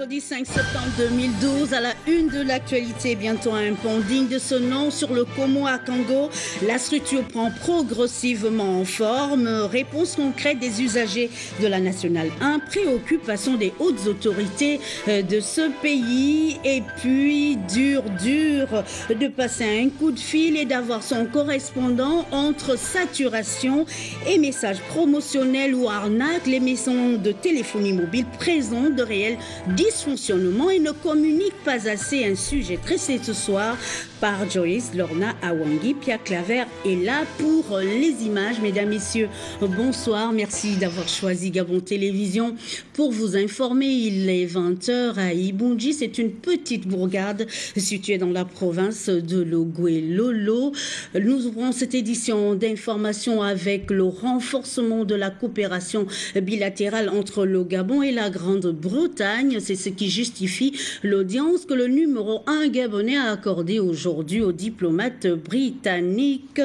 Mercredi 5 septembre 2012, à la une de l'actualité, bientôt un pont digne de ce nom sur le Komo à Kango. La structure prend progressivement forme. Réponse concrète des usagers de la Nationale 1, préoccupation des hautes autorités de ce pays. Et puis, dur de passer un coup de fil et d'avoir son correspondant entre saturation et messages promotionnels ou arnaques. Les maisons de téléphonie mobile présentent de réels dysfonctionnements et ne communiquent pas assez. Un sujet traité ce soir par Joyce Lorna Awangi. Pierre Claver est là pour les images. Mesdames, Messieurs, bonsoir. Merci d'avoir choisi Gabon Télévision pour vous informer. Il est 20h à Ibunji. C'est une petite bourgade située dans la province de Logoué-Lolo. Nous ouvrons cette édition d'information avec le renforcement de la coopération bilatérale entre le Gabon et la Grande-Bretagne. C'est ce qui justifie l'audience que le numéro 1 gabonais a accordée aujourd'hui au diplomate britannique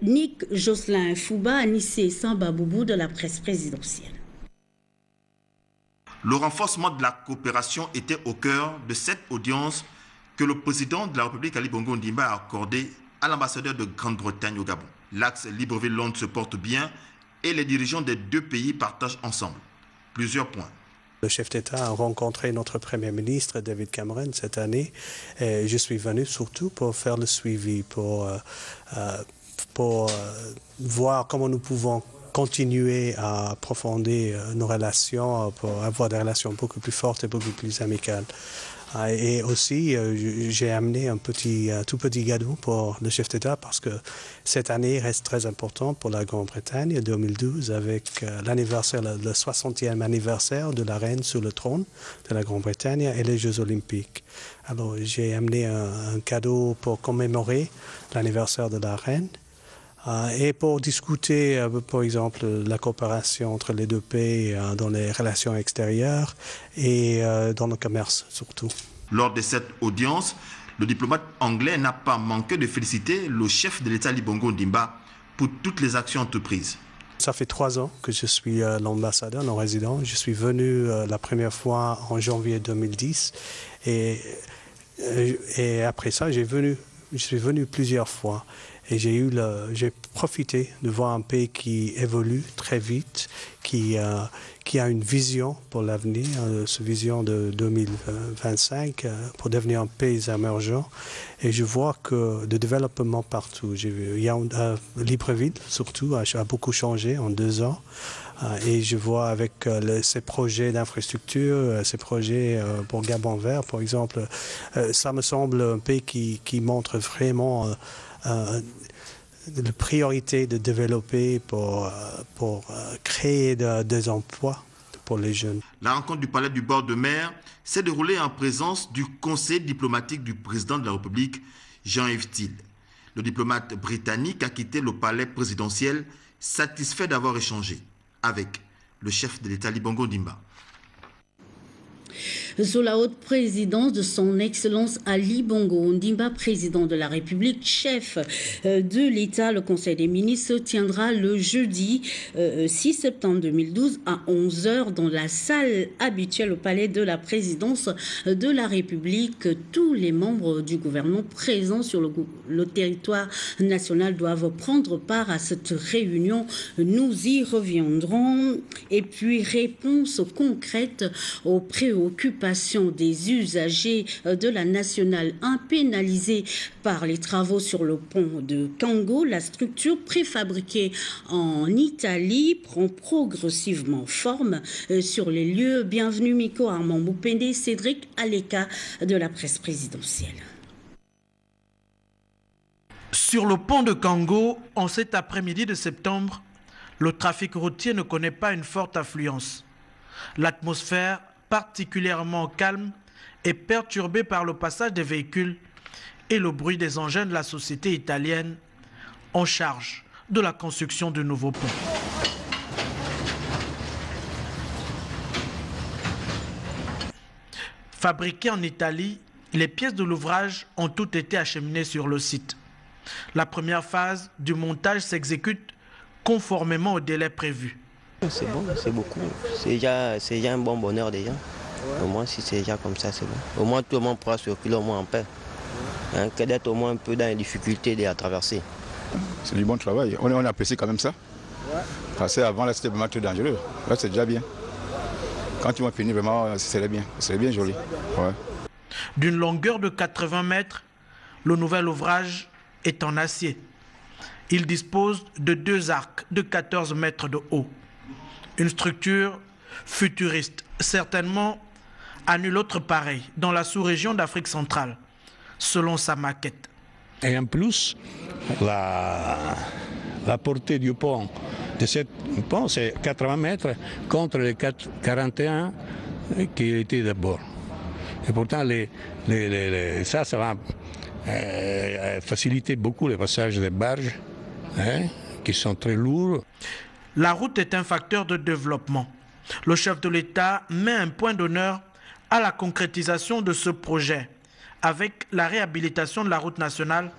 Nick Jocelyn Fouba, Anissé Sambaboubou de la presse présidentielle. Le renforcement de la coopération était au cœur de cette audience que le président de la République, Ali Bongo Ondimba, a accordée à l'ambassadeur de Grande-Bretagne au Gabon. L'axe Libreville-Londres se porte bien et les dirigeants des deux pays partagent ensemble plusieurs points. Le chef d'État a rencontré notre Premier ministre David Cameron cette année et je suis venu surtout pour faire le suivi, pour voir comment nous pouvons continuer à approfondir nos relations, pour avoir des relations beaucoup plus fortes et beaucoup plus amicales. Et aussi, j'ai amené un tout petit cadeau pour le chef d'État parce que cette année reste très importante pour la Grande-Bretagne, 2012, avec l'anniversaire, le 60e anniversaire de la reine sur le trône de la Grande-Bretagne et les Jeux olympiques. Alors, j'ai amené un cadeau pour commémorer l'anniversaire de la reine. Et pour discuter, par exemple, la coopération entre les deux pays dans les relations extérieures et dans le commerce surtout. Lors de cette audience, le diplomate anglais n'a pas manqué de féliciter le chef de l'État Ali Bongo Ondimba pour toutes les actions entreprises. Ça fait 3 ans que je suis l'ambassadeur non résident. Je suis venu la première fois en janvier 2010 et après ça, je suis venu plusieurs fois. Et j'ai profité de voir un pays qui évolue très vite, qui a une vision pour l'avenir, cette vision de 2025 pour devenir un pays émergent. Et je vois que le développement partout. Libreville, surtout, a beaucoup changé en 2 ans. Et je vois avec ces projets d'infrastructure, ces projets pour Gabon vert, par exemple, ça me semble un pays qui montre vraiment la priorité de développer pour créer des emplois pour les jeunes. La rencontre du palais du bord de mer s'est déroulée en présence du conseil diplomatique du président de la République, Jean-Yves Thiel. Le diplomate britannique a quitté le palais présidentiel satisfait d'avoir échangé avec le chef de l'État Ali Bongo Ondimba. Sous la haute présidence de son Excellence Ali Bongo Ondimba, président de la République, chef de l'État, le Conseil des ministres se tiendra le jeudi 6 septembre 2012 à 11h dans la salle habituelle au palais de la présidence de la République. Tous les membres du gouvernement présents sur le territoire national doivent prendre part à cette réunion. Nous y reviendrons. Et puis, réponse concrète aux préoccupations des usagers de la Nationale 1 pénalisés par les travaux sur le pont de Kango. La structure préfabriquée en Italie prend progressivement forme sur les lieux. Bienvenue Miko Armand Boupende, Cédric Aleka de la presse présidentielle. Sur le pont de Kango, en cet après-midi de septembre, le trafic routier ne connaît pas une forte affluence. L'atmosphère particulièrement calme et perturbée par le passage des véhicules et le bruit des engins de la société italienne en charge de la construction du nouveau pont. Fabriquées en Italie, les pièces de l'ouvrage ont toutes été acheminées sur le site. La première phase du montage s'exécute conformément au délai prévu. C'est bon, c'est beaucoup. C'est déjà un bon bonheur déjà. Au moins, si c'est déjà comme ça, c'est bon. Au moins, tout le monde pourra circuler au moins en paix. Que d'être au moins un peu dans les difficultés de la traversée. C'est du bon travail. On apprécie quand même ça. Parce qu'avant, là, c'était vraiment très dangereux. Là, c'est déjà bien. Quand ils vont finir, vraiment, c'est bien joli. Ouais. D'une longueur de 80 mètres, le nouvel ouvrage est en acier. Il dispose de 2 arcs de 14 mètres de haut. Une structure futuriste, certainement à nul autre pareil dans la sous-région d'Afrique centrale, selon sa maquette. Et en plus, la portée du pont de ce pont, c'est 80 mètres contre les 41 qui étaient d'abord. Et pourtant, ça va faciliter beaucoup le passage des barges, qui sont très lourds. La route est un facteur de développement. Le chef de l'État met un point d'honneur à la concrétisation de ce projet, avec la réhabilitation de la route nationale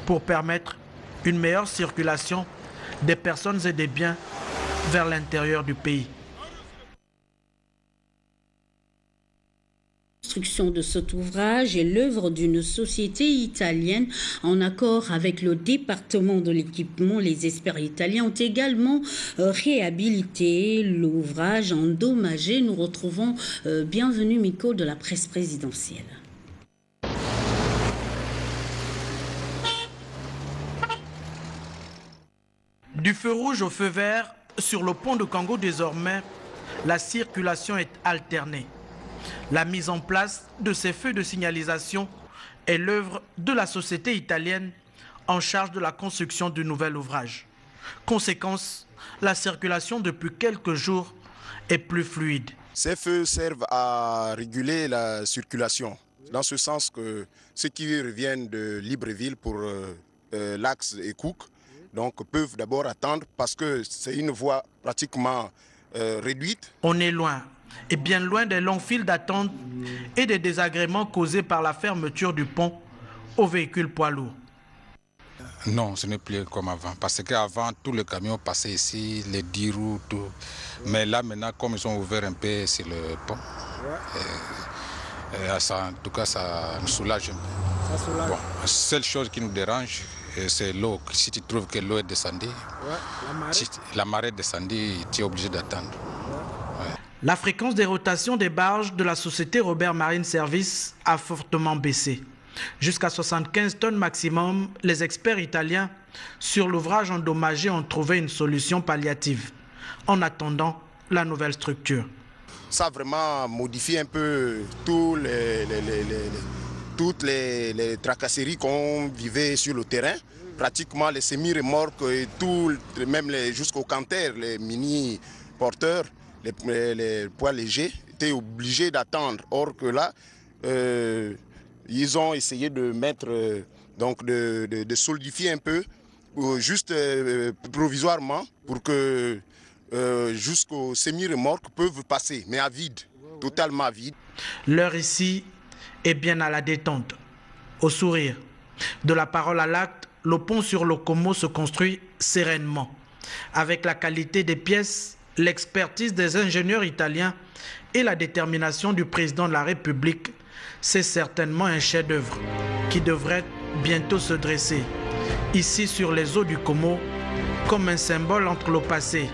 pour permettre une meilleure circulation des personnes et des biens vers l'intérieur du pays. La construction de cet ouvrage est l'œuvre d'une société italienne en accord avec le département de l'équipement. Les experts italiens ont également réhabilité l'ouvrage endommagé. Nous retrouvons Bienvenue Miko de la presse présidentielle. Du feu rouge au feu vert, sur le pont de Kango désormais, la circulation est alternée. La mise en place de ces feux de signalisation est l'œuvre de la société italienne en charge de la construction du nouvel ouvrage. Conséquence, la circulation depuis quelques jours est plus fluide. Ces feux servent à réguler la circulation, dans ce sens que ceux qui reviennent de Libreville pour l'axe Ekouk donc peuvent d'abord attendre parce que c'est une voie pratiquement réduite. On est loin, et bien loin des longues files d'attente et des désagréments causés par la fermeture du pont aux véhicules poids lourds. Non, ce n'est plus comme avant, parce qu'avant, tous les camions passaient ici, les 10 roues, tout. Mais là, maintenant, comme ils ont ouvert un peu sur le pont, ça, en tout cas, ça nous soulage un peu. Bon, la seule chose qui nous dérange, c'est l'eau. Si tu trouves que l'eau est descendue, si la marée est descendue, tu es obligé d'attendre. La fréquence des rotations des barges de la société Robert Marine Service a fortement baissé. Jusqu'à 75 tonnes maximum, les experts italiens sur l'ouvrage endommagé ont trouvé une solution palliative en attendant la nouvelle structure. Ça a vraiment modifié un peu toutes les tracasseries qu'on vivait sur le terrain. Pratiquement les semi-remorques et tout, même jusqu'aux canters, les mini-porteurs, les poids légers, étaient obligés d'attendre. Or que là, ils ont essayé de mettre, donc de solidifier un peu, juste provisoirement, pour que jusqu'aux semi-remorques peuvent passer, mais à vide, totalement à vide. L'heure ici est bien à la détente, au sourire. De la parole à l'acte, le pont sur le Como se construit sereinement. Avec la qualité des pièces, l'expertise des ingénieurs italiens et la détermination du président de la République, c'est certainement un chef-d'œuvre qui devrait bientôt se dresser ici sur les eaux du Como comme un symbole entre le passé.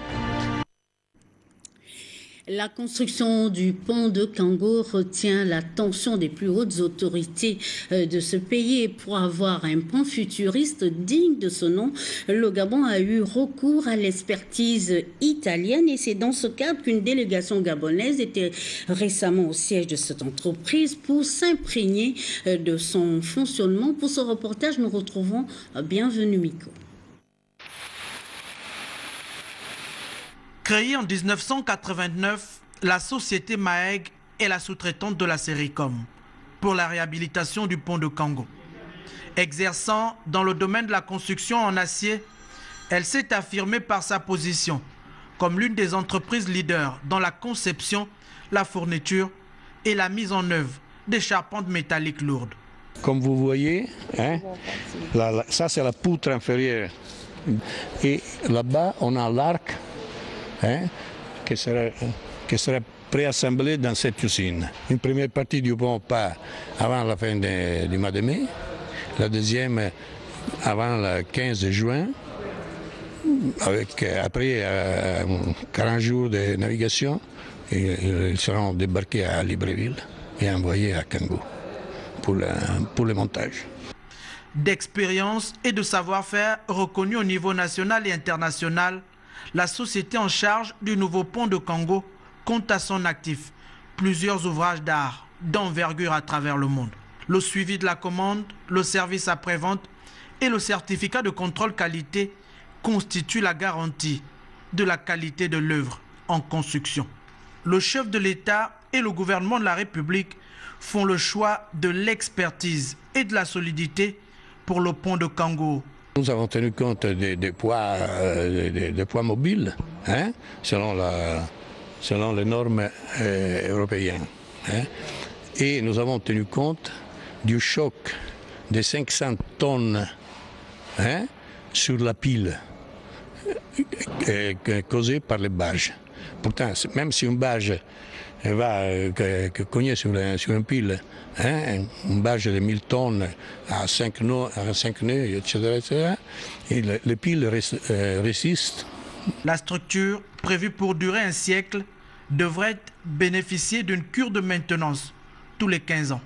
La construction du pont de Kango retient l'attention des plus hautes autorités de ce pays. Et pour avoir un pont futuriste digne de ce nom, le Gabon a eu recours à l'expertise italienne et c'est dans ce cadre qu'une délégation gabonaise était récemment au siège de cette entreprise pour s'imprégner de son fonctionnement. Pour ce reportage, nous retrouvons Bienvenue Miko. Créée en 1989, la société MAEG est la sous-traitante de la Sericom pour la réhabilitation du pont de Kango. Exerçant dans le domaine de la construction en acier, elle s'est affirmée par sa position comme l'une des entreprises leaders dans la conception, la fourniture et la mise en œuvre des charpentes métalliques lourdes. Comme vous voyez, ça c'est la poutre inférieure. Et là-bas, on a l'arc qui serait préassemblés dans cette usine. Une première partie du pont part avant la fin du mois de mai, la deuxième avant le 15 juin, avec après 40 jours de navigation, ils seront débarqués à Libreville et envoyés à Kango pour le montage. D'expérience et de savoir-faire reconnus au niveau national et international, la société en charge du nouveau pont de Kango compte à son actif plusieurs ouvrages d'art d'envergure à travers le monde. Le suivi de la commande, le service après-vente et le certificat de contrôle qualité constituent la garantie de la qualité de l'œuvre en construction. Le chef de l'État et le gouvernement de la République font le choix de l'expertise et de la solidité pour le pont de Kango. Nous avons tenu compte des poids mobiles, hein, selon les normes européennes. Hein, et nous avons tenu compte du choc de 500 tonnes, hein, sur la pile causée par les barges. Pourtant, même si une barge va cogner sur une pile, hein, une barge de 1000 tonnes à 5 nœuds, etc., et les piles résistent. La structure, prévue pour durer un siècle, devrait bénéficier d'une cure de maintenance tous les 15 ans.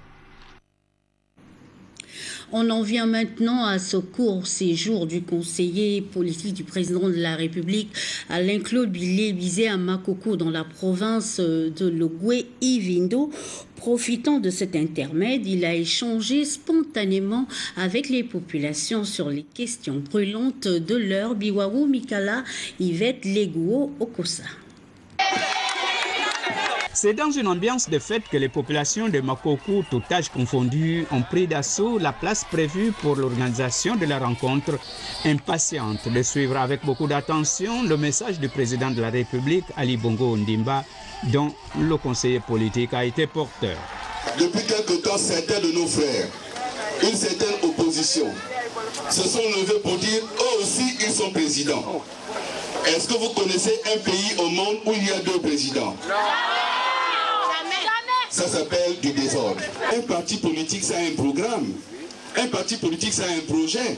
On en vient maintenant à ce court séjour du conseiller politique du président de la République, Alain-Claude Bilé-Bizet à Makoko, dans la province de Logoué-Ivindo. Profitant de cet intermède, il a échangé spontanément avec les populations sur les questions brûlantes de l'heure. Biwawu Mikala, Yvette Leguo, Okosa. C'est dans une ambiance de fête que les populations de Makoko, tout âge confondu, ont pris d'assaut la place prévue pour l'organisation de la rencontre, impatiente de suivre avec beaucoup d'attention le message du président de la République, Ali Bongo Ondimba, dont le conseiller politique a été porteur. Depuis quelque temps, certains de nos frères, une certaine opposition, se sont levés pour dire eux aussi ils sont présidents. Est-ce que vous connaissez un pays au monde où il y a 2 présidents? Ça s'appelle du désordre. Un parti politique, ça a un programme. Un parti politique, ça a un projet.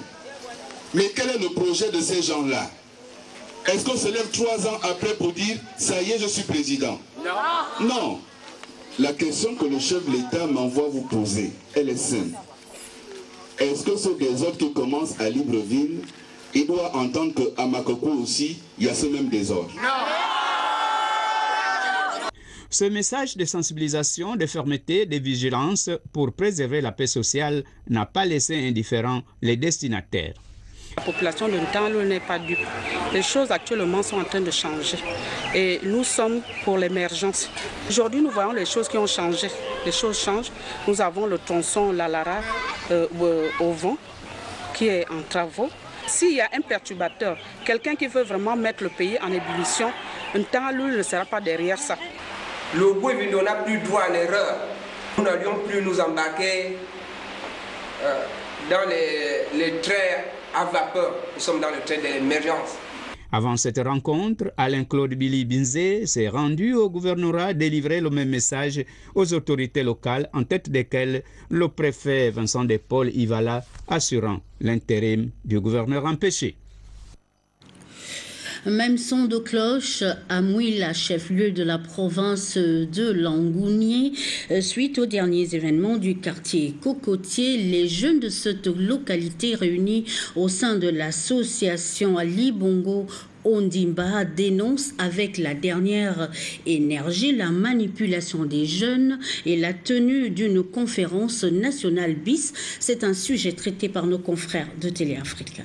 Mais quel est le projet de ces gens-là? Est-ce qu'on se lève 3 ans après pour dire « ça y est, je suis président » ? Non. Non. La question que le chef de l'État m'envoie vous poser, elle est simple. Est-ce que ce désordre qui commence à Libreville, il doit entendre qu'à Makoko aussi, il y a ce même désordre? Non. Ce message de sensibilisation, de fermeté, de vigilance pour préserver la paix sociale n'a pas laissé indifférents les destinataires. La population de Ntalo n'est pas dupe. Les choses actuellement sont en train de changer et nous sommes pour l'émergence. Aujourd'hui, nous voyons les choses qui ont changé. Les choses changent. Nous avons le tronçon Lalara au vent qui est en travaux. S'il y a un perturbateur, quelqu'un qui veut vraiment mettre le pays en ébullition, Ntalo ne sera pas derrière ça. Le Gouvernement n'a plus droit à l'erreur. Nous n'allions plus nous embarquer dans les trains à vapeur. Nous sommes dans le train de l'émergence. Avant cette rencontre, Alain-Claude Bilé-Bizet s'est rendu au gouvernorat délivrer le même message aux autorités locales, en tête desquelles le préfet Vincent de Paul Ivala, assurant l'intérim du gouverneur empêché. Même son de cloche à Mouila, chef-lieu de la province de Langounié. Suite aux derniers événements du quartier Cocotier, les jeunes de cette localité réunis au sein de l'association Ali Bongo Ondimba dénoncent avec la dernière énergie la manipulation des jeunes et la tenue d'une conférence nationale bis. C'est un sujet traité par nos confrères de Télé Africa.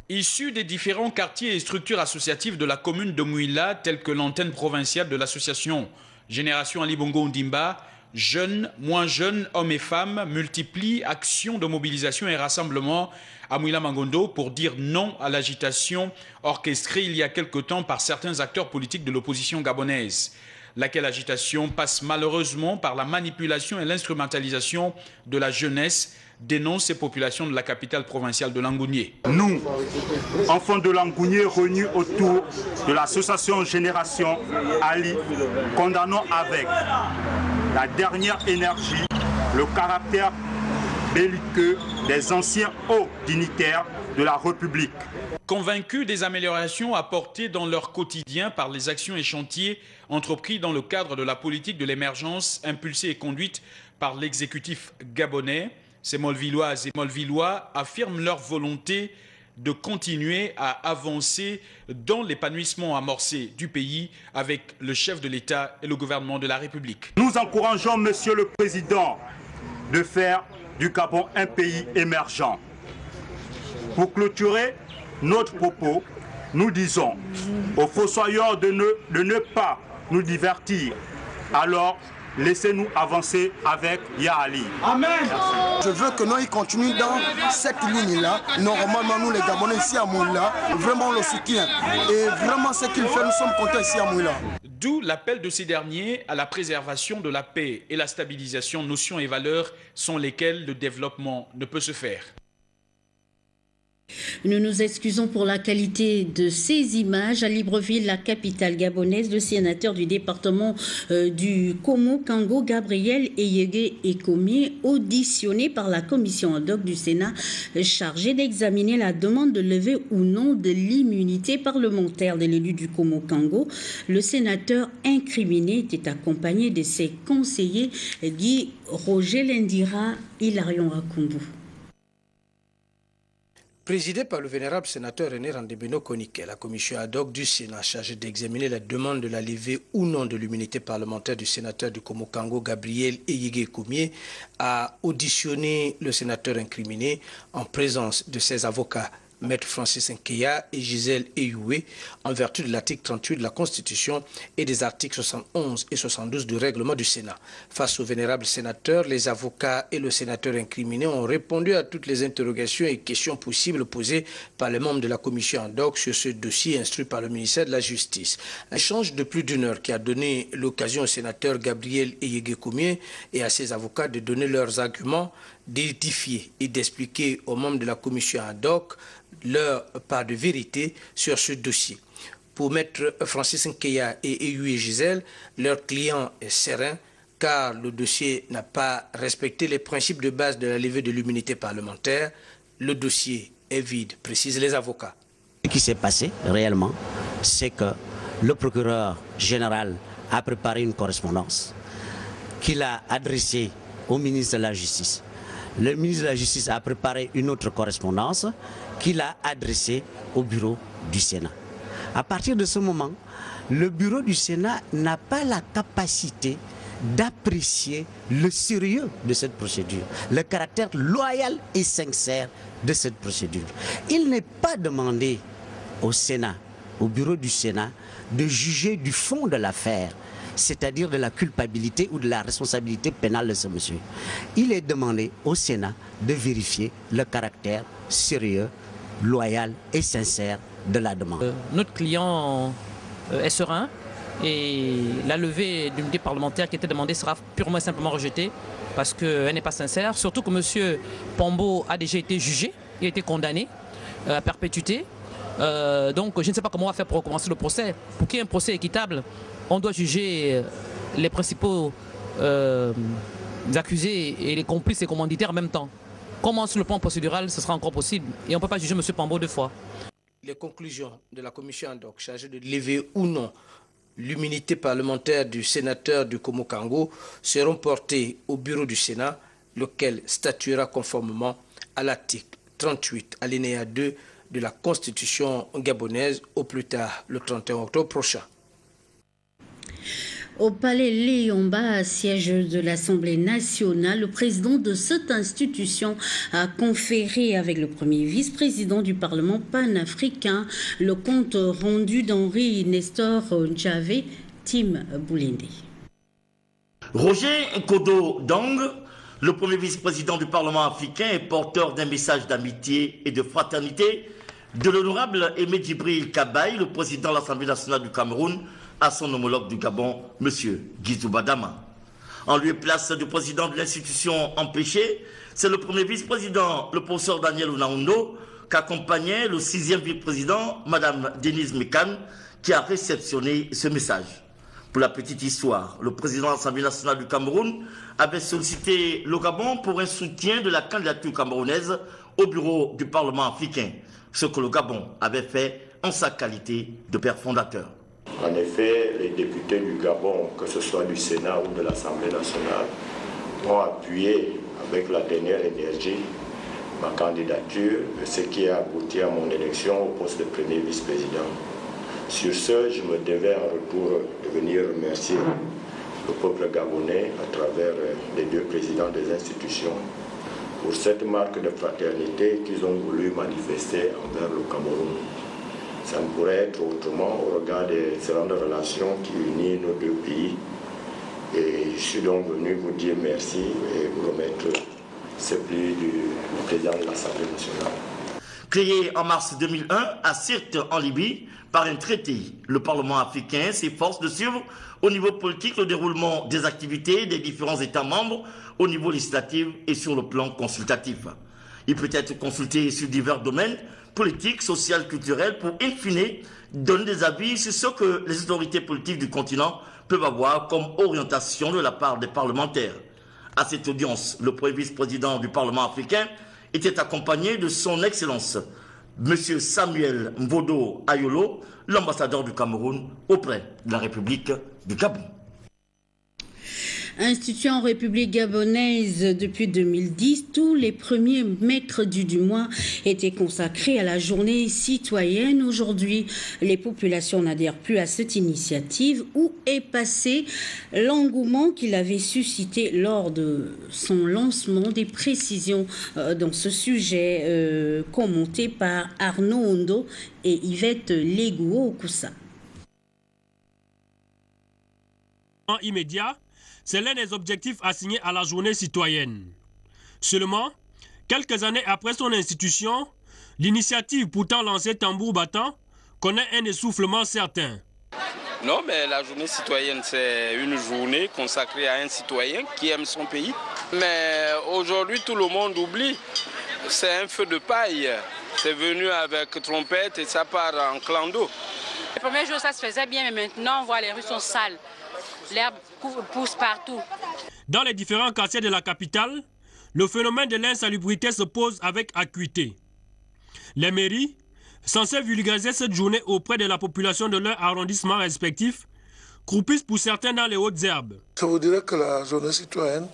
Issus des différents quartiers et structures associatives de la commune de Mouila, telles que l'antenne provinciale de l'association Génération Ali Bongo Ondimba, jeunes, moins jeunes, hommes et femmes, multiplient actions de mobilisation et rassemblements à Mouila Mangondo pour dire non à l'agitation orchestrée il y a quelque temps par certains acteurs politiques de l'opposition gabonaise. laquelle agitation passe malheureusement par la manipulation et l'instrumentalisation de la jeunesse, dénonce ces populations de la capitale provinciale de Langounié. Nous, enfants de Langounié réunis autour de l'association Génération Ali, condamnons avec la dernière énergie le caractère belliqueux des anciens hauts dignitaires de la République. Convaincus des améliorations apportées dans leur quotidien par les actions et chantiers entrepris dans le cadre de la politique de l'émergence impulsée et conduite par l'exécutif gabonais, ces Molvilloises et Molvillois affirment leur volonté de continuer à avancer dans l'épanouissement amorcé du pays avec le chef de l'État et le gouvernement de la République. Nous encourageons, Monsieur le Président, de faire du Gabon un pays émergent. Pour clôturer notre propos, nous disons aux fossoyeurs de ne pas nous divertir. Alors, laissez-nous avancer avec Yahali. Amen. Je veux que nous continuions dans cette ligne-là. Normalement, nous les Gabonais ici à Moula, vraiment on le soutient. Et vraiment ce qu'il fait, nous sommes contents ici à Moula. D'où l'appel de ces derniers à la préservation de la paix et la stabilisation, notions et valeurs sans lesquelles le développement ne peut se faire. Nous nous excusons pour la qualité de ces images. À Libreville, la capitale gabonaise, le sénateur du département du Komo-Kango, Gabriel Eyege Ekomié, auditionné par la commission ad hoc du Sénat chargée d'examiner la demande de lever ou non de l'immunité parlementaire de l'élu du Komo-Kango. Le sénateur incriminé était accompagné de ses conseillers Guy Roger Lendira et Hilarion Rakumbu. Présidé par le vénérable sénateur René Randebeno Konike, la commission ad hoc du Sénat chargée d'examiner la demande de la levée ou non de l'immunité parlementaire du sénateur du Komo-Kango, Gabriel Eyege Ekomié, a auditionné le sénateur incriminé en présence de ses avocats, Maître Francis Nkeya et Gisèle Eyoué, en vertu de l'article 38 de la Constitution et des articles 71 et 72 du règlement du Sénat. Face au vénérable sénateur, les avocats et le sénateur incriminé ont répondu à toutes les interrogations et questions possibles posées par les membres de la commission ad hoc sur ce dossier instruit par le ministère de la Justice. Un échange de plus d'une heure qui a donné l'occasion au sénateur Gabriel Eyege Ekomié et à ses avocats de donner leurs arguments, d'édifier et d'expliquer aux membres de la commission ad hoc leur part de vérité sur ce dossier. Pour Maître Francis Nkeya et Eyoué Gisèle, leur client est serein car le dossier n'a pas respecté les principes de base de la levée de l'immunité parlementaire. Le dossier est vide, précisent les avocats. Ce qui s'est passé réellement, c'est que le procureur général a préparé une correspondance qu'il a adressée au ministre de la Justice. Le ministre de la Justice a préparé une autre correspondance qu'il a adressée au bureau du Sénat. À partir de ce moment, le bureau du Sénat n'a pas la capacité d'apprécier le sérieux de cette procédure, le caractère loyal et sincère de cette procédure. Il n'est pas demandé au Sénat, au bureau du Sénat, de juger du fond de l'affaire, c'est-à-dire de la culpabilité ou de la responsabilité pénale de ce monsieur. Il est demandé au Sénat de vérifier le caractère sérieux, loyal et sincère de la demande. Notre client est serein et la levée d'immunité parlementaire qui était demandée sera purement et simplement rejetée parce qu'elle n'est pas sincère, surtout que monsieur Pombo a déjà été jugé, il a été condamné à perpétuité. Donc je ne sais pas comment on va faire pour recommencer le procès. Pour qu'il y ait un procès équitable, on doit juger les principaux accusés et les complices et commanditaires en même temps. Comment sur le plan procédural, ce sera encore possible? Et on ne peut pas juger M. Pombo deux fois. Les conclusions de la commission ad hoc chargée de lever ou non l'immunité parlementaire du sénateur du Komo-Kango seront portées au bureau du Sénat, lequel statuera conformément à l'article 38, alinéa 2 de la Constitution gabonaise au plus tard le 31 octobre prochain. Au palais Léomba, siège de l'Assemblée nationale, le président de cette institution a conféré avec le premier vice-président du Parlement panafricain le compte rendu d'Henri Nestor Njavé, Tim Boulende. Roger Nkodo Dang, le premier vice-président du Parlement africain, est porteur d'un message d'amitié et de fraternité de l'honorable Aimé Djibril Kabaye, le président de l'Assemblée nationale du Cameroun, à son homologue du Gabon, M. Guizou Badama. En lieu et place du président de l'institution empêché, c'est le premier vice-président, le professeur Daniel Unaoundo, qu'accompagnait le 6e vice-président, Mme Denise Mekan, qui a réceptionné ce message. Pour la petite histoire, le président de l'Assemblée nationale du Cameroun avait sollicité le Gabon pour un soutien de la candidature camerounaise au bureau du Parlement africain, ce que le Gabon avait fait en sa qualité de père fondateur. En effet, les députés du Gabon, que ce soit du Sénat ou de l'Assemblée nationale, ont appuyé avec la dernière énergie ma candidature, ce qui a abouti à mon élection au poste de premier vice-président. Sur ce, je me devais en retour de venir remercier le peuple gabonais à travers les deux présidents des institutions pour cette marque de fraternité qu'ils ont voulu manifester envers le Cameroun. Ça ne pourrait être autrement au regard des excellentes relations qui unissent nos deux pays. Et je suis donc venu vous dire merci et vous remettre ce pli du président de l'Assemblée nationale. Créé en mars 2001 à Sirte en Libye par un traité, le Parlement africain s'efforce de suivre au niveau politique le déroulement des activités des différents États membres au niveau législatif et sur le plan consultatif. Il peut être consulté sur divers domaines politiques, sociaux, culturels pour, in fine, donner des avis sur ce que les autorités politiques du continent peuvent avoir comme orientation de la part des parlementaires. À cette audience, le premier vice-président du Parlement africain était accompagné de son Excellence, M. Samuel Mvodo Ayolo, l'ambassadeur du Cameroun auprès de la République du Gabon. Institué en République gabonaise depuis 2010, tous les premiers mercredis du mois étaient consacrés à la journée citoyenne. Aujourd'hui, les populations n'adhèrent plus à cette initiative. Où est passé l'engouement qu'il avait suscité lors de son lancement? Des précisions dans ce sujet commenté par Arnaud Ondo et Yvette Legouo-Koussa. Immédiat, c'est l'un des objectifs assignés à la journée citoyenne. Seulement, quelques années après son institution, l'initiative pourtant lancée tambour battant connaît un essoufflement certain. Non, mais la journée citoyenne, c'est une journée consacrée à un citoyen qui aime son pays. Mais aujourd'hui, tout le monde oublie. C'est un feu de paille. C'est venu avec trompette et ça part en clando. Les premiers jours, ça se faisait bien, mais maintenant, on voit les rues sont sales. L'herbe pousse partout. Dans les différents quartiers de la capitale, le phénomène de l'insalubrité se pose avec acuité. Les mairies, censées vulgariser cette journée auprès de la population de leur arrondissement respectif, croupissent pour certains dans les hautes herbes. Je vous dirais que la journée citoyenne,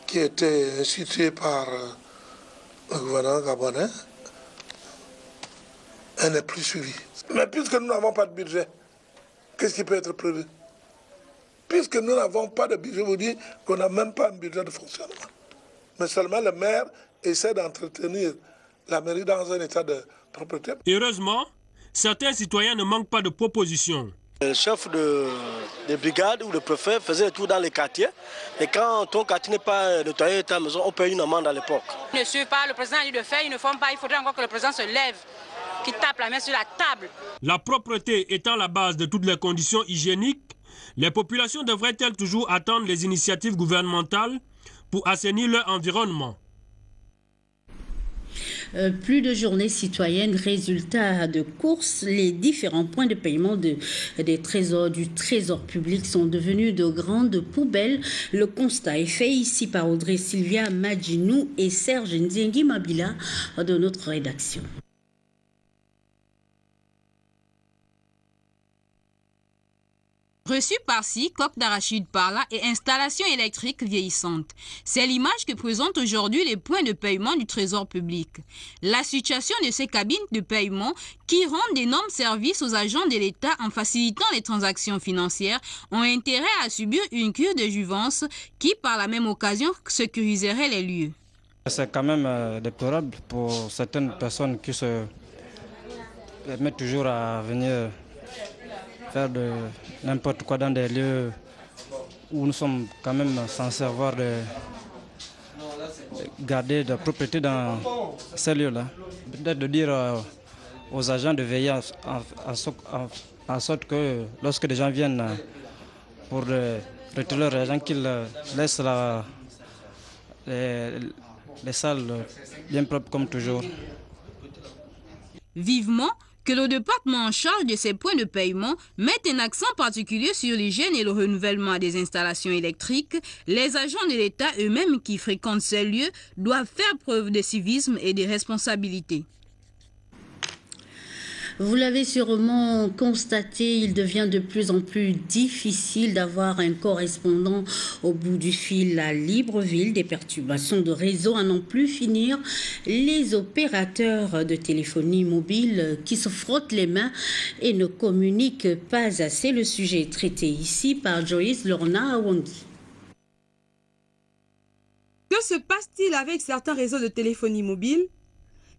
qui a été instituée par le gouvernement gabonais, elle n'est plus suivie. Mais puisque nous n'avons pas de budget, qu'est-ce qui peut être prévu? Puisque nous n'avons pas de budget, je vous dis qu'on n'a même pas un budget de fonctionnement. Mais seulement le maire essaie d'entretenir la mairie dans un état de propreté. Heureusement, certains citoyens ne manquent pas de propositions. Le chef de brigade ou le préfet faisait le tour dans les quartiers. Et quand ton quartier n'est pas nettoyé de ta maison, on paye une amende à l'époque. Ils ne suivent pas, le président a dit de faire, ils ne font pas. Il faudrait encore que le président se lève, qu'il tape la main sur la table. La propreté étant la base de toutes les conditions hygiéniques, les populations devraient-elles toujours attendre les initiatives gouvernementales pour assainir leur environnement? Plus de journées citoyennes, résultat de course, les différents points de paiement du trésor public sont devenus de grandes poubelles. Le constat est fait ici par Audrey Sylvia Madjinou et Serge Nzengi Mabila de notre rédaction. Reçu par-ci, coque d'arachide par-là et installation électrique vieillissante. C'est l'image que présentent aujourd'hui les points de paiement du trésor public. La situation de ces cabines de paiement qui rendent d'énormes services aux agents de l'État en facilitant les transactions financières ont intérêt à subir une cure de jouvence qui, par la même occasion, sécuriserait les lieux. C'est quand même déplorable pour certaines personnes qui se mettent toujours à venir faire de n'importe quoi dans des lieux où nous sommes quand même censés avoir garder de la propriété dans ces lieux-là. Peut-être de dire aux agents de veiller en sorte que lorsque des gens viennent pour retirer leur argent, qu'ils laissent les salles bien propres comme toujours. Vivement que le département en charge de ces points de paiement mette un accent particulier sur l'hygiène et le renouvellement des installations électriques, les agents de l'État eux-mêmes qui fréquentent ces lieux doivent faire preuve de civisme et de responsabilité. Vous l'avez sûrement constaté, il devient de plus en plus difficile d'avoir un correspondant au bout du fil à Libreville. Des perturbations de réseau à n'en plus finir. Les opérateurs de téléphonie mobile qui se frottent les mains et ne communiquent pas assez. Le sujet est traité ici par Joyce Lorna Awangi. Que se passe-t-il avec certains réseaux de téléphonie mobile?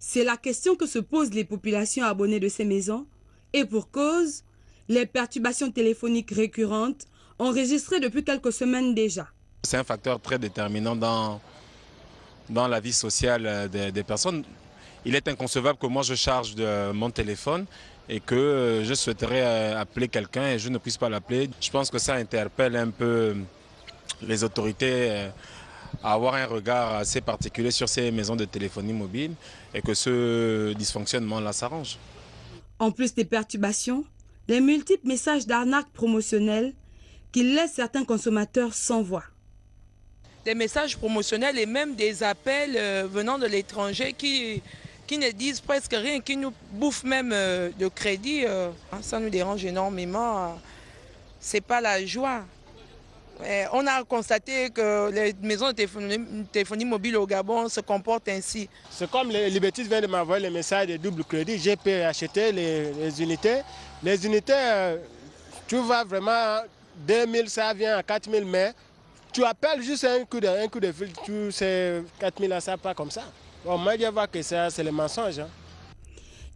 C'est la question que se posent les populations abonnées de ces maisons. Et pour cause, les perturbations téléphoniques récurrentes enregistrées depuis quelques semaines déjà. C'est un facteur très déterminant dans la vie sociale des personnes. Il est inconcevable que moi je charge de mon téléphone et que je souhaiterais appeler quelqu'un et je ne puisse pas l'appeler. Je pense que ça interpelle un peu les autorités à avoir un regard assez particulier sur ces maisons de téléphonie mobile et que ce dysfonctionnement-là s'arrange. En plus des perturbations, les multiples messages d'arnaque promotionnels qui laissent certains consommateurs sans voix. Des messages promotionnels et même des appels venant de l'étranger qui ne disent presque rien, qui nous bouffent même de crédit. Ça nous dérange énormément. C'est pas la joie. On a constaté que les maisons de téléphonie mobile au Gabon se comportent ainsi. C'est comme les bêtises viennent de m'envoyer les messages de double crédit. J'ai pu acheter les unités. Les unités, tu vas vraiment 2000, ça vient à 4000, mais tu appelles juste un coup de fil, tu sais 4000, ça pas comme ça. Bon, moi, je vois que ça, c'est le mensonge. Hein.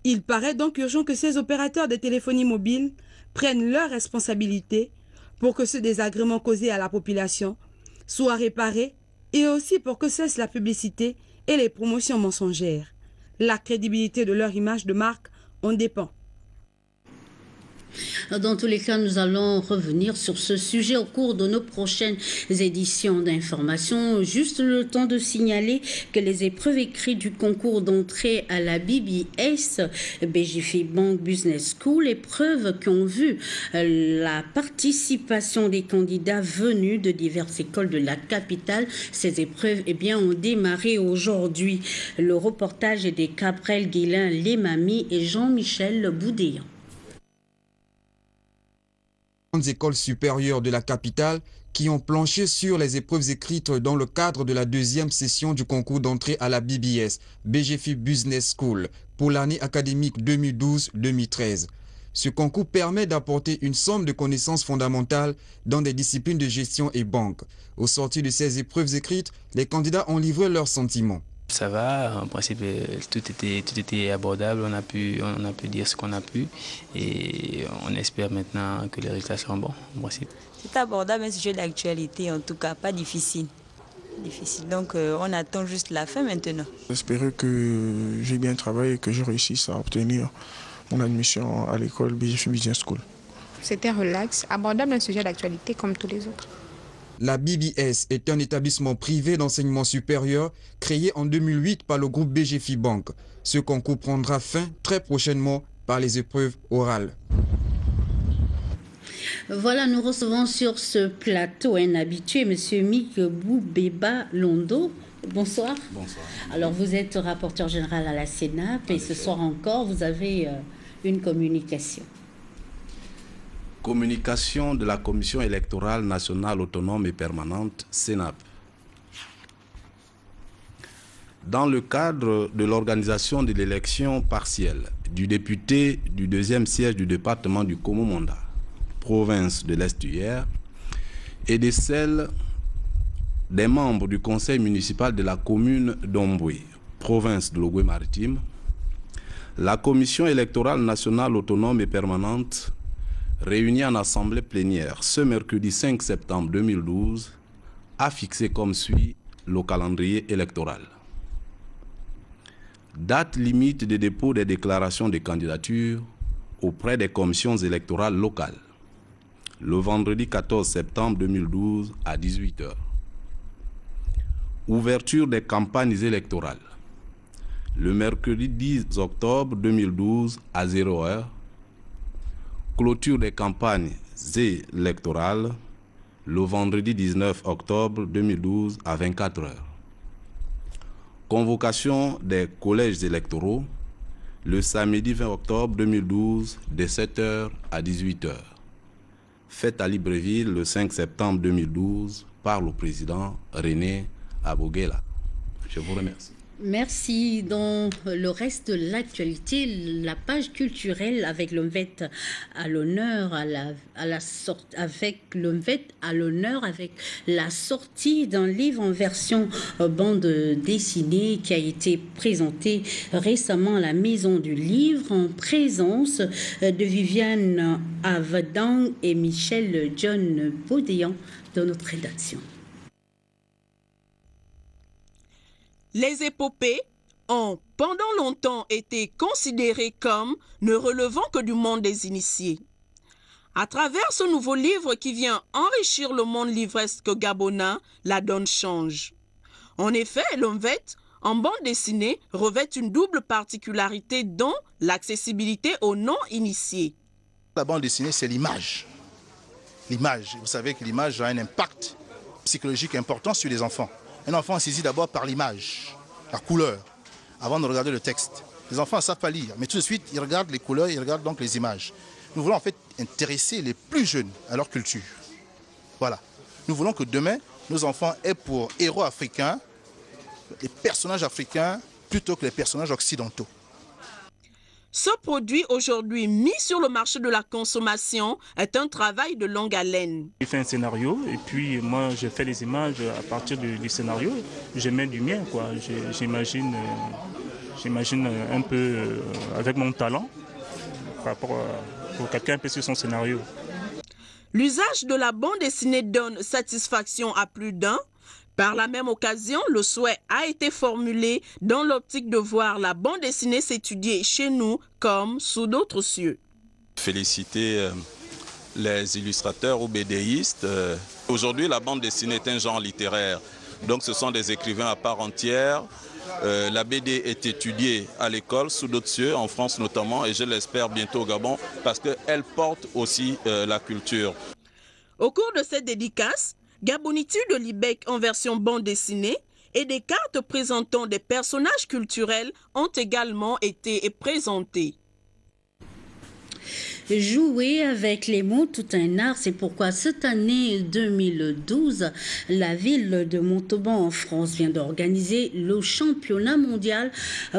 Il paraît donc urgent que ces opérateurs de téléphonie mobile prennent leurs responsabilités pour que ce désagrément causé à la population soit réparé et aussi pour que cesse la publicité et les promotions mensongères. La crédibilité de leur image de marque en dépend. Dans tous les cas, nous allons revenir sur ce sujet au cours de nos prochaines éditions d'information. Juste le temps de signaler que les épreuves écrites du concours d'entrée à la BBS, BGFI Bank Business School, épreuves qui ont vu la participation des candidats venus de diverses écoles de la capitale. Ces épreuves ont démarré aujourd'hui. Le reportage est de Cabrel Guilin Lemami et Jean-Michel Boudéan. Écoles supérieures de la capitale qui ont planché sur les épreuves écrites dans le cadre de la deuxième session du concours d'entrée à la BBS, BGFI Business School, pour l'année académique 2012-2013. Ce concours permet d'apporter une somme de connaissances fondamentales dans des disciplines de gestion et banque. Au sortir de ces épreuves écrites, les candidats ont livré leurs sentiments. Ça va, en principe tout était abordable, on a pu dire ce qu'on a pu et on espère maintenant que les résultats seront bons en principe. C'est abordable, un sujet d'actualité en tout cas, pas difficile. Donc on attend juste la fin maintenant. J'espère que j'ai bien travaillé et que je réussisse à obtenir mon admission à l'école BGFI Business School. C'était relax, abordable, un sujet d'actualité comme tous les autres. La BBS est un établissement privé d'enseignement supérieur créé en 2008 par le groupe BGFI Bank. Ce concours prendra fin très prochainement par les épreuves orales. Voilà, nous recevons sur ce plateau un habitué, M. Mick Boubeba Londo. Bonsoir. Bonsoir. Alors, vous êtes rapporteur général à la CENAP et ce soir encore, vous avez une communication. Communication de la Commission électorale nationale autonome et permanente, CENAP. Dans le cadre de l'organisation de l'élection partielle du député du deuxième siège du département du Komo-Monda, province de l'Est-Hier, et de celle des membres du conseil municipal de la commune d'Omboué, province de l'Ogooué-Maritime, la Commission électorale nationale autonome et permanente réunie en assemblée plénière ce mercredi 5 septembre 2012, a fixé comme suit le calendrier électoral. Date limite de dépôt des déclarations de candidature auprès des commissions électorales locales. Le vendredi 14 septembre 2012 à 18h. Ouverture des campagnes électorales. Le mercredi 10 octobre 2012 à 0h. Clôture des campagnes électorales le vendredi 19 octobre 2012 à 24h. Convocation des collèges électoraux le samedi 20 octobre 2012 de 7h à 18h. Fête à Libreville le 5 septembre 2012 par le président René Aboguela. Je vous remercie. Merci. Dans le reste de l'actualité, la page culturelle avec l'OMVET à l'honneur avec la sortie d'un livre en version bande dessinée qui a été présenté récemment à la Maison du Livre en présence de Viviane Avadang et Michel John Baudéan de notre rédaction. Les épopées ont pendant longtemps été considérées comme ne relevant que du monde des initiés. À travers ce nouveau livre qui vient enrichir le monde livresque gabonais, la donne change. En effet, l'OMVET, en bande dessinée, revêt une double particularité dont l'accessibilité aux non-initiés. La bande dessinée, c'est l'image. L'image, vous savez que l'image a un impact psychologique important sur les enfants. Un enfant saisit d'abord par l'image, la couleur, avant de regarder le texte. Les enfants ne savent pas lire, mais tout de suite, ils regardent les couleurs, ils regardent donc les images. Nous voulons en fait intéresser les plus jeunes à leur culture. Voilà. Nous voulons que demain, nos enfants aient pour héros africains les personnages africains plutôt que les personnages occidentaux. Ce produit aujourd'hui mis sur le marché de la consommation est un travail de longue haleine. Il fait un scénario et puis moi je fais les images à partir du scénario. Je mets du mien, quoi. J'imagine un peu avec mon talent par rapport à quelqu'un un peu sur son scénario. L'usage de la bande dessinée donne satisfaction à plus d'un. Par la même occasion, le souhait a été formulé dans l'optique de voir la bande dessinée s'étudier chez nous comme sous d'autres cieux. Féliciter les illustrateurs ou BDistes. Aujourd'hui, la bande dessinée est un genre littéraire. Donc ce sont des écrivains à part entière. La BD est étudiée à l'école sous d'autres cieux, en France notamment, et je l'espère bientôt au Gabon, parce qu'elle porte aussi la culture. Au cours de cette dédicace, Gabonitude de l'IBEC en version bande dessinée et des cartes présentant des personnages culturels ont également été présentées. Jouer avec les mots, tout un art, c'est pourquoi cette année 2012, la ville de Montauban en France vient d'organiser le championnat mondial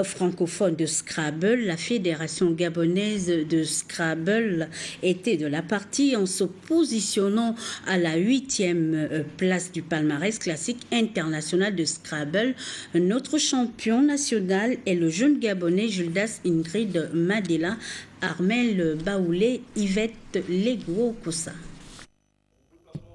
francophone de Scrabble. La fédération gabonaise de Scrabble était de la partie en se positionnant à la 8e place du palmarès classique international de Scrabble. Notre champion national est le jeune Gabonais Judas Ingrid Madela, Armel Baoulé, Yvette Legwo-Kossa.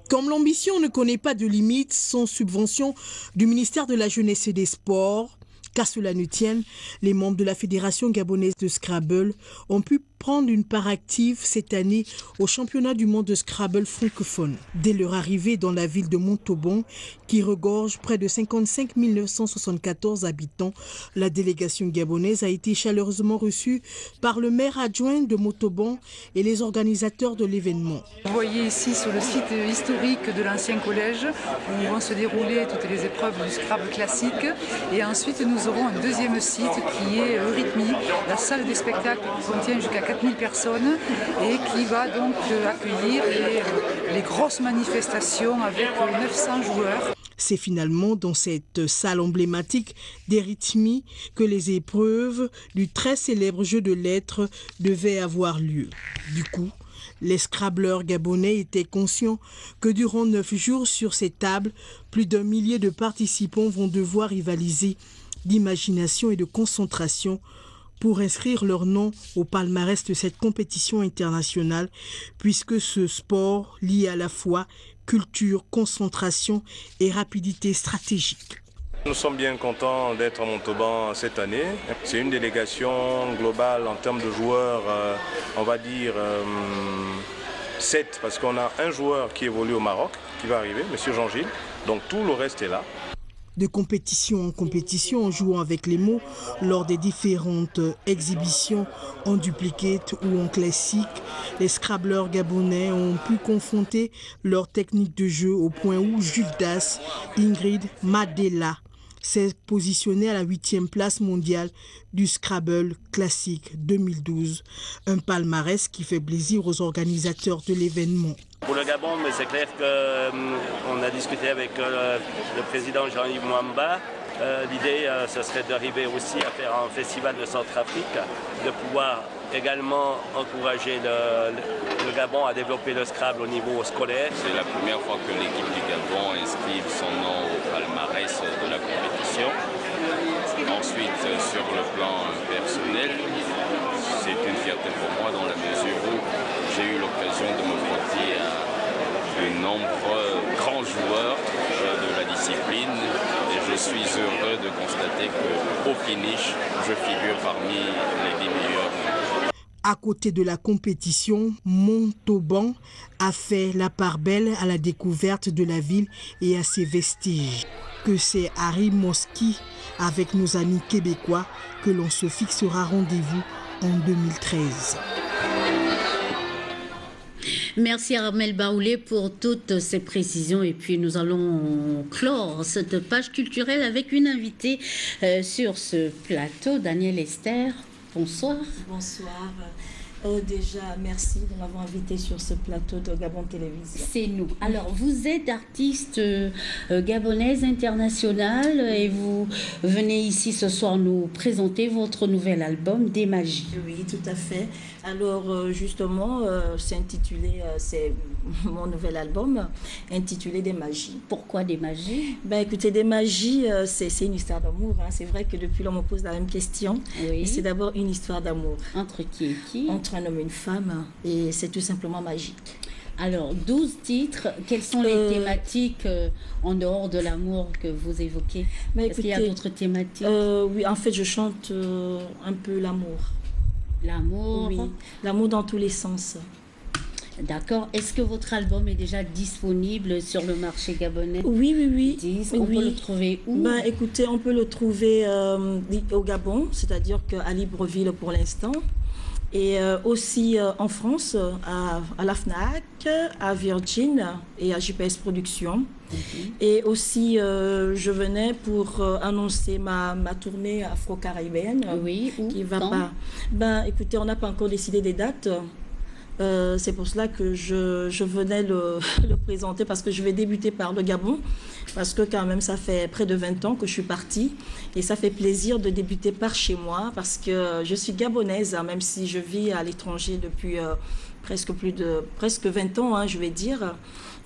Comme l'ambition ne connaît pas de limite, sans subvention du ministère de la Jeunesse et des Sports, qu'à cela ne tienne, les membres de la Fédération gabonaise de Scrabble ont pu prendre une part active cette année au championnat du monde de Scrabble francophone. Dès leur arrivée dans la ville de Montauban, qui regorge près de 55 974 habitants, la délégation gabonaise a été chaleureusement reçue par le maire adjoint de Montauban et les organisateurs de l'événement. Vous voyez ici sur le site historique de l'ancien collège où vont se dérouler toutes les épreuves du Scrabble classique, et ensuite nous aurons un deuxième site qui est Eurythmie, la salle des spectacles qui contient jusqu'à 4000 personnes et qui va donc accueillir les grosses manifestations avec 900 joueurs. C'est finalement dans cette salle emblématique d'Eurythmie que les épreuves du très célèbre jeu de lettres devaient avoir lieu. Du coup, les scrabbleurs gabonais étaient conscients que durant 9 jours sur ces tables, plus d'1 millier de participants vont devoir rivaliser d'imagination et de concentration pour inscrire leur nom au palmarès de cette compétition internationale, puisque ce sport lie à la fois culture, concentration et rapidité stratégique. Nous sommes bien contents d'être à Montauban cette année. C'est une délégation globale en termes de joueurs, on va dire 7, parce qu'on a un joueur qui évolue au Maroc, qui va arriver, M. Jean-Gilles, donc tout le reste est là. De compétition en compétition, en jouant avec les mots, lors des différentes exhibitions en duplicate ou en classique, les scrabbleurs gabonais ont pu confronter leur technique de jeu au point où Jules Das, Ingrid Madela, s'est positionné à la 8e place mondiale du Scrabble classique 2012. Un palmarès qui fait plaisir aux organisateurs de l'événement. Pour le Gabon, mais c'est clair qu'on a discuté avec le président Jean-Yves Mwamba. L'idée, ce serait d'arriver aussi à faire un festival de Centrafrique, de pouvoir également encourager le Gabon à développer le Scrabble au niveau scolaire. C'est la première fois que l'équipe du Gabon inscrive son nom au palmarès de la compétition. Ensuite, sur le plan personnel, c'est une fierté pour moi dans la mesure où j'ai eu l'occasion de me frotter à de nombreux grands joueurs de la discipline et je suis heureux de constater qu'au finish, je figure parmi les 10 meilleurs. À côté de la compétition, Montauban a fait la part belle à la découverte de la ville et à ses vestiges. Que c'est Harry Moski avec nos amis québécois que l'on se fixera rendez-vous en 2013. Merci Armel Baoulé pour toutes ces précisions. Et puis nous allons clore cette page culturelle avec une invitée sur ce plateau, Danielle Esther. Bonsoir. Bonsoir. Déjà, merci de m'avoir invité sur ce plateau de Gabon Télévision. C'est nous. Alors, vous êtes artiste gabonaise internationale et vous venez ici ce soir nous présenter votre nouvel album, Des Magies. Oui, tout à fait. Alors, justement, c'est mon nouvel album intitulé Des Magies. Pourquoi Des Magies? Ben, écoutez, Des Magies, c'est une histoire d'amour. Hein. C'est vrai que depuis l'on me pose la même question. Oui. C'est d'abord une histoire d'amour. Entre qui et qui? Entre un homme et une femme. Et c'est tout simplement magique. Alors, 12 titres. Quelles sont les thématiques en dehors de l'amour que vous évoquez? Est-ce qu'il y a d'autres thématiques? Oui, en fait, je chante un peu l'amour. L'amour? Oui, l'amour dans tous les sens. D'accord. Est-ce que votre album est déjà disponible sur le marché gabonais? Oui. On peut le trouver où? Ben, écoutez, on peut le trouver au Gabon, c'est-à-dire qu'à Libreville pour l'instant. Et aussi en France, à la FNAC, à Virgin et à GPS Productions. Et aussi, je venais pour annoncer ma tournée afro-caribéenne. Oui, où? Qui va pas. Ben, écoutez, on n'a pas encore décidé des dates. C'est pour cela que je venais le présenter, parce que je vais débuter par le Gabon, parce que quand même ça fait près de 20 ans que je suis partie et ça fait plaisir de débuter par chez moi, parce que je suis gabonaise, hein, même si je vis à l'étranger depuis presque 20 ans, hein, je vais dire.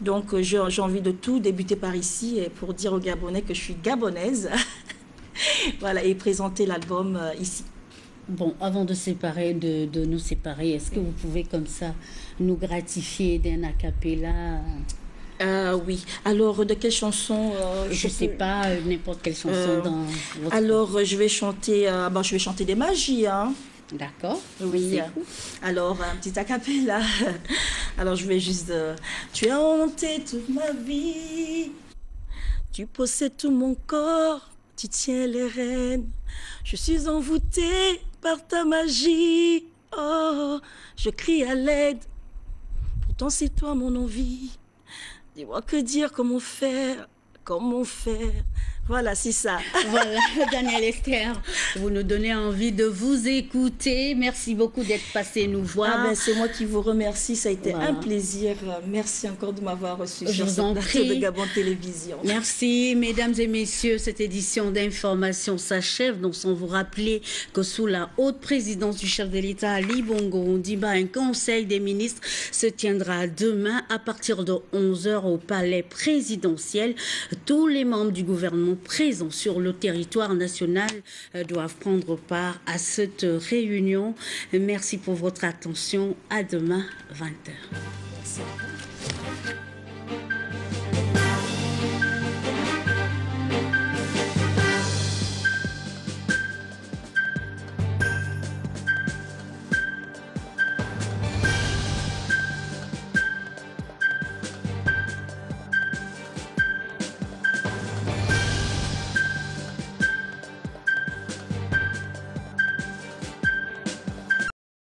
Donc j'ai envie de tout débuter par ici et pour dire aux Gabonais que je suis gabonaise. Voilà, et présenter l'album ici. Bon, avant de nous séparer, est-ce que vous pouvez comme ça nous gratifier d'un a cappella? Oui. Alors, de quelle chanson je ne sais pas, n'importe quelle chanson dans votre... Alors, je vais chanter Des Magies. Hein. D'accord. Oui. Alors, un petit a cappella. Alors, je vais juste... Tu as hanté toute ma vie. Tu possèdes tout mon corps. Tu tiens les rênes. Je suis envoûtée par ta magie. Oh, je crie à l'aide. Pourtant, c'est toi mon envie. Dis-moi que dire, comment faire. Voilà, c'est ça. Voilà, Danielle Esther, vous nous donnez envie de vous écouter. Merci beaucoup d'être passé nous voir. C'est moi qui vous remercie, ça a été un plaisir. Merci encore de m'avoir reçu sur ce plateau de Gabon Télévision. Merci, mesdames et messieurs. Cette édition d'information s'achève. Donc, sans vous rappeler que sous la haute présidence du chef de l'État, Ali Bongo Ondimba, un conseil des ministres se tiendra demain à partir de 11h au palais présidentiel. Tous les membres du gouvernement présents sur le territoire national doivent prendre part à cette réunion. Merci pour votre attention. À demain, 20h. Merci.